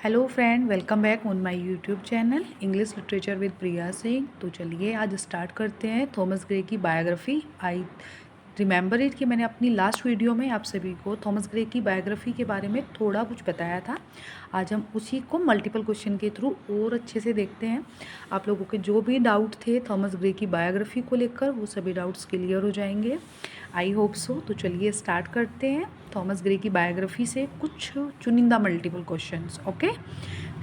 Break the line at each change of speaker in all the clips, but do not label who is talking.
Hello friend, welcome back on my YouTube channel English literature with Priya Singh. तो चलिए आज start करते हैं थॉमस ग्रे की बायोग्राफी। आई रिमेंबर इट कि मैंने अपनी लास्ट वीडियो में आप सभी को थॉमस ग्रे की बायोग्राफी के बारे में थोड़ा कुछ बताया था। आज हम उसी को मल्टीपल क्वेश्चन के थ्रू और अच्छे से देखते हैं। आप लोगों के जो भी डाउट थे थॉमस ग्रे की बायोग्राफी को लेकर वो सभी डाउट्स क्लियर हो जाएंगे, आई होप सो। तो चलिए स्टार्ट करते हैं थॉमस ग्रे की बायोग्राफी से कुछ चुनिंदा multiple questions. Okay,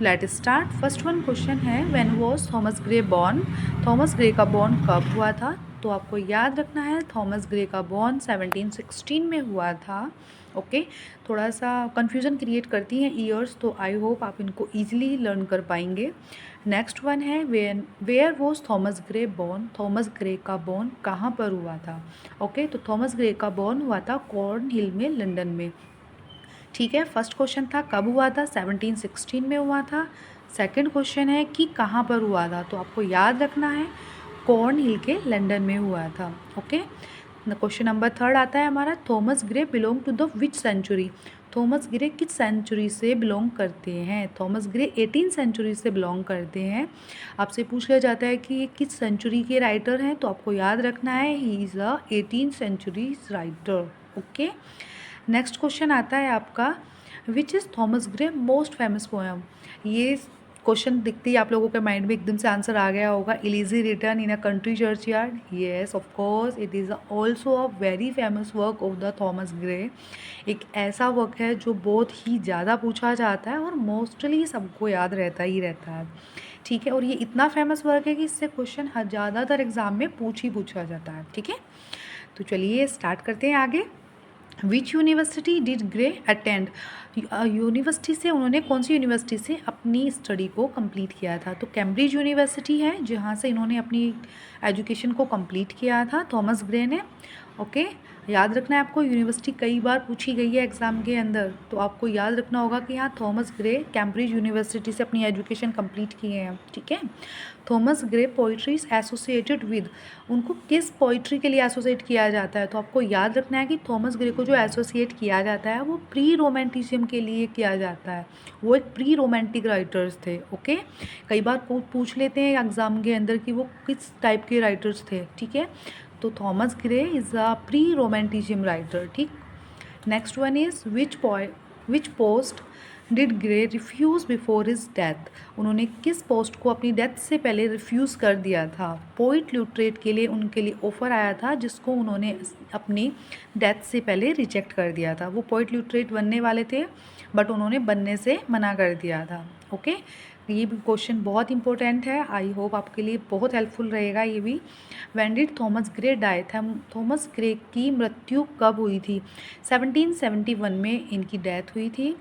let start. First one question है, when was Thomas Gray born? Thomas Gray का बॉर्न कब हुआ था? तो आपको याद रखना है थॉमस ग्रे का बॉर्न 1716 में हुआ था। ओके, थोड़ा सा कन्फ्यूज़न क्रिएट करती हैं ईयर्स, तो आई होप आप इनको ईजिली लर्न कर पाएंगे। नेक्स्ट वन है, where was Thomas Gray born? Thomas Gray का बॉर्न कहाँ पर हुआ था? ओके, तो थॉमस ग्रे का बॉर्न हुआ था कॉर्न हिल में, लंदन में। ठीक है, फर्स्ट क्वेश्चन था कब हुआ था, 1716 में हुआ था। सेकंड क्वेश्चन है कि कहाँ पर हुआ था, तो आपको याद रखना है कॉर्न हिल के लंदन में हुआ था। ओके, क्वेश्चन नंबर थर्ड आता है हमारा, Thomas Gray belong to the which century? Thomas Gray किस सेंचुरी से बिलोंग करते हैं? थॉमस ग्रे 18 सेंचुरी से बिलोंग करते हैं। आपसे पूछ लिया जाता है कि ये किस सेंचुरी के राइटर हैं, तो आपको याद रखना है ही is a 18 century writer. Okay, next question आता है आपका, which is Thomas Gray most famous poem? ये क्वेश्चन दिखते ही आप लोगों के माइंड में एकदम से आंसर आ गया होगा, elegy written in a country churchyard. Yes, of course it is also a very famous work of the Thomas Gray. एक ऐसा वर्क है जो बहुत ही ज़्यादा पूछा जाता है और मोस्टली सबको याद रहता ही रहता है। ठीक है, और ये इतना फेमस वर्क है कि इससे क्वेश्चन ज़्यादातर एग्जाम में पूछा जाता है। ठीक है, तो चलिए स्टार्ट करते हैं आगे। Which university did grey attend? University से उन्होंने कौन सी यूनिवर्सिटी से अपनी स्टडी को कंप्लीट किया था? तो कैम्ब्रिज यूनिवर्सिटी है जहाँ से इन्होंने अपनी एजुकेशन को कंप्लीट किया था थॉमस ग्रे ने। ओके, याद रखना है आपको, यूनिवर्सिटी कई बार पूछी गई है एग्ज़ाम के अंदर, तो आपको याद रखना होगा कि यहाँ थॉमस ग्रे कैम्ब्रिज यूनिवर्सिटी से अपनी एजुकेशन कंप्लीट किए हैं। ठीक है, Thomas Gray poetry associated with, उनको किस पोइट्री के लिए एसोसिएट किया जाता है? तो आपको याद रखना है कि थॉमस ग्रे को जो एसोसिएट किया जाता है वो प्री रोमांटिसिज्म के लिए किया जाता है। वो एक प्री रोमांटिक राइटर्स थे। ओके, कई बार पूछ लेते हैं एग्जाम के अंदर कि वो किस टाइप के राइटर्स थे। ठीक है, तो Thomas Gray is a pre romanticism writer. ठीक, next one is which post did Gray refuse before his death? उन्होंने किस पोस्ट को अपनी डेथ से पहले रिफ्यूज़ कर दिया था? पोइट ल्यूट्रेट के लिए उनके लिए ऑफ़र आया था जिसको उन्होंने अपनी डेथ से पहले रिजेक्ट कर दिया था। वो पोइट ल्यूट्रेट बनने वाले थे बट उन्होंने बनने से मना कर दिया था। ओके, ये भी क्वेश्चन बहुत इंपॉर्टेंट है, आई होप आपके लिए बहुत हेल्पफुल रहेगा ये भी। When did Thomas Gray die? Thomas Gray की मृत्यु कब हुई थी? 1771 में इनकी डेथ हुई थी।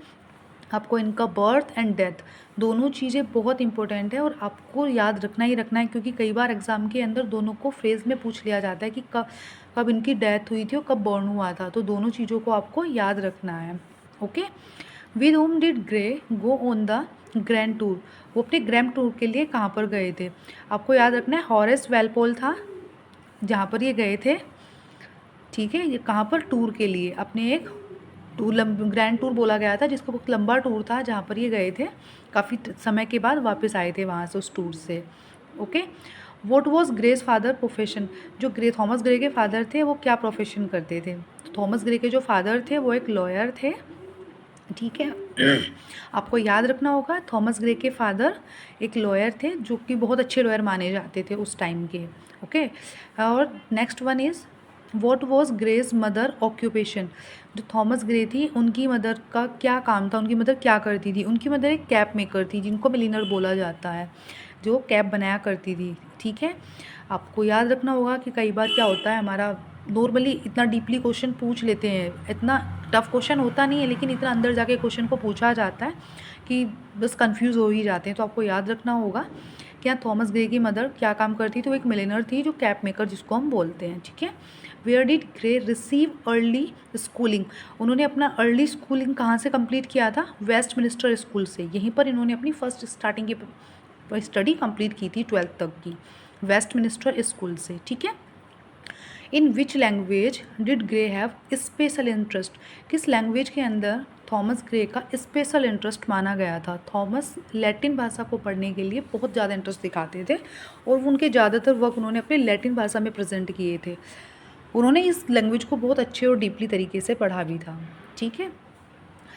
आपको इनका बर्थ एंड डेथ दोनों चीज़ें बहुत इंपॉर्टेंट है और आपको याद रखना ही रखना है, क्योंकि कई बार एग्ज़ाम के अंदर दोनों को फ्रेज में पूछ लिया जाता है कि कब कब इनकी डेथ हुई थी और कब बॉर्न हुआ था, तो दोनों चीज़ों को आपको याद रखना है। Okay, with home did grey go on the grand tour? वो अपने ग्रैंड टूर के लिए कहाँ पर गए थे? आपको याद रखना है हॉरेस वेलपोल था जहाँ पर ये गए थे। ठीक है, ये कहाँ पर टूर के लिए, अपने एक टूर, ग्रैंड टूर बोला गया था जिसका बहुत लंबा टूर था जहाँ पर ये गए थे, काफ़ी समय के बाद वापस आए थे वहाँ से उस टूर से। Okay, what was Gray's father profession? जो थॉमस ग्रे के फादर थे वो क्या प्रोफेशन करते थे? तो थॉमस ग्रे के जो फादर थे वो एक लॉयर थे। ठीक है, आपको याद रखना होगा थॉमस ग्रे के फादर एक लॉयर थे जो कि बहुत अच्छे लॉयर माने जाते थे उस टाइम के। ओके, और next one is what was Gray's mother occupation? जो थॉमस ग्रे थी उनकी मदर का क्या काम था, उनकी मदर क्या करती थी? उनकी मदर एक कैप मेकर थी जिनको मिलिनर बोला जाता है, जो कैप बनाया करती थी। ठीक है, आपको याद रखना होगा कि कई बार क्या होता है, हमारा नॉर्मली इतना डीपली क्वेश्चन पूछ लेते हैं, इतना टफ क्वेश्चन होता नहीं है लेकिन इतना अंदर जाके क्वेश्चन को पूछा जाता है कि बस कंफ्यूज हो ही जाते हैं। तो आपको याद रखना होगा कि यहाँ थॉमस ग्रे की मदर क्या काम करती थी, तो एक मिलिनर थी, जो कैप मेकर जिसको हम बोलते हैं। ठीक है, where did Gray receive early schooling? उन्होंने अपना अर्ली स्कूलिंग कहाँ से कंप्लीट किया था? वेस्ट मिनिस्टर स्कूल से। यहीं पर इन्होंने अपनी फर्स्ट स्टार्टिंग की स्टडी कंप्लीट की थी, 12th तक की, वेस्ट मिनिस्टर स्कूल से। ठीक है, in which language did Gray have special interest? किस लैंग्वेज के अंदर थॉमस ग्रे का स्पेशल इंटरेस्ट माना गया था। थॉमस लैटिन भाषा को पढ़ने के लिए बहुत ज़्यादा इंटरेस्ट दिखाते थे और उनके ज़्यादातर वर्क उन्होंने अपने लैटिन भाषा में प्रेजेंट किए थे। उन्होंने इस लैंग्वेज को बहुत अच्छे और डीपली तरीके से पढ़ा भी था। ठीक है,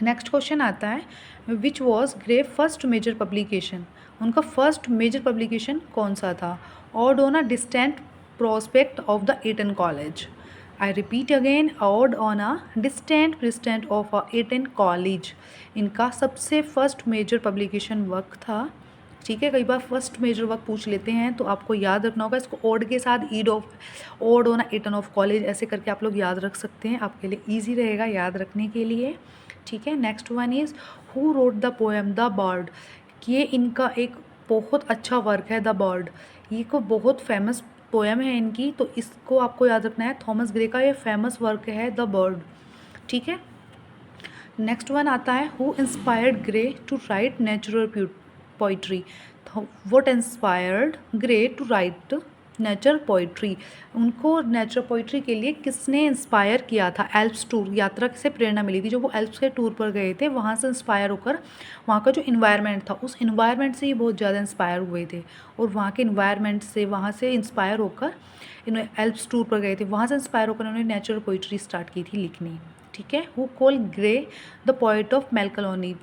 नेक्स्ट क्वेश्चन आता है which was Gray first major publication. उनका फर्स्ट मेजर पब्लिकेशन कौन सा था? Ode on a distant prospect of the Eton college. I repeat again, ode on a distant prospect of a Eton college. इनका सबसे first major publication work था। ठीक है, कई बार फर्स्ट मेजर वर्क पूछ लेते हैं तो आपको याद रखना होगा इसको ऑड के साथ ode of ode on a Eton of college ऐसे करके आप लोग याद रख सकते हैं, आपके लिए ईजी रहेगा याद रखने के लिए। ठीक है, next one is who wrote the poem the bird. ये इनका एक बहुत अच्छा वर्क है द बर्ड। ये को बहुत फेमस पोएम है इनकी, तो इसको आपको याद रखना है। थॉमस ग्रे का ये फेमस वर्क है द बर्ड। ठीक है, नेक्स्ट वन आता है who inspired Gray to write natural poetry. What inspired Gray to write nature poetry. उनको नेचर पोइट्री के लिए किसने इंस्पायर किया था? एल्प्स टूर यात्रा से प्रेरणा मिली थी। जो वो एल्प्स के टूर पर गए थे वहाँ से इंस्पायर होकर वहाँ का जो इन्वायरमेंट था उस इन्वायरमेंट से ही बहुत ज़्यादा इंस्पायर हुए थे और वहाँ के इन्वायरमेंट से वहाँ से इंस्पायर होकर इन्होंने एल्प्स टूर पर गए थे, वहाँ से इंस्पायर होकर उन्होंने नेचुरल पोइट्री स्टार्ट की थी लिखनी। ठीक है, who call Gray the poet of मेलकलोनी।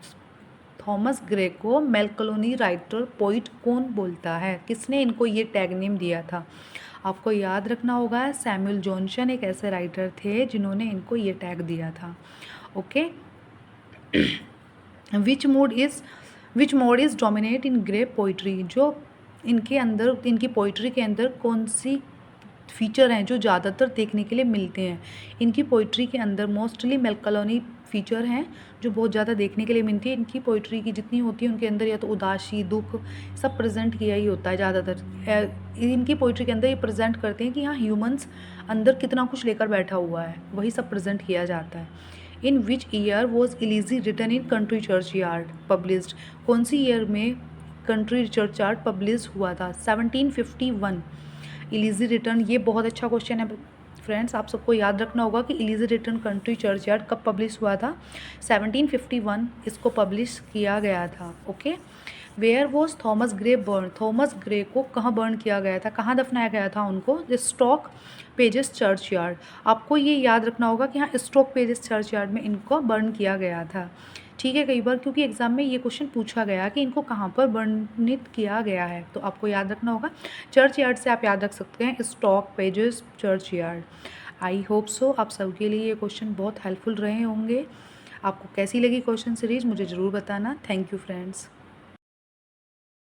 थॉमस ग्रे को मेलकलोनी राइटर पोइट कौन बोलता है? किसने इनको ये टैग नेम दिया था? आपको याद रखना होगा सैमुअल जॉनसन एक ऐसे राइटर थे जिन्होंने इनको ये टैग दिया था। Okay, which mode is dominate in grey poetry. जो इनके अंदर इनकी पोइट्री के अंदर कौन सी फीचर हैं जो ज़्यादातर देखने के लिए मिलते हैं? इनकी पोइट्री के अंदर मोस्टली मेलकलोनी फीचर हैं जो बहुत ज़्यादा देखने के लिए मिलती है। इनकी पोइट्री की जितनी होती है उनके अंदर या तो उदासी दुख सब प्रेजेंट किया ही होता है ज़्यादातर। इनकी पोइट्री के अंदर ये प्रेजेंट करते हैं कि हाँ ह्यूमंस अंदर कितना कुछ लेकर बैठा हुआ है, वही सब प्रेजेंट किया जाता है। In which year was elegy written in country church yard published. कौन सी ईयर में कंट्री चर्च यार्ड पब्लिश हुआ था? 1751। इलीजी रिटर्न, ये बहुत अच्छा क्वेश्चन है फ्रेंड्स, आप सबको याद रखना होगा कि elegy written country church yard कब पब्लिश हुआ था? 1751 इसको पब्लिश किया गया था। Okay, where was Thomas Gray born. Thomas Gray को कहाँ बर्न किया गया था, कहाँ दफनाया गया था उनको? Stock pages church yard. आपको ये याद रखना होगा कि हाँ स्टॉक पेजेस चर्च यार्ड में इनको बर्न किया गया था। ठीक है, कई बार क्योंकि एग्जाम में ये क्वेश्चन पूछा गया कि इनको कहाँ पर वर्णित किया गया है, तो आपको याद रखना होगा चर्च यार्ड से आप याद रख सकते हैं stock pages church yard. I hope so आप सबके लिए ये क्वेश्चन बहुत हेल्पफुल रहे होंगे। आपको कैसी लगी क्वेश्चन सीरीज मुझे ज़रूर बताना। Thank you friends.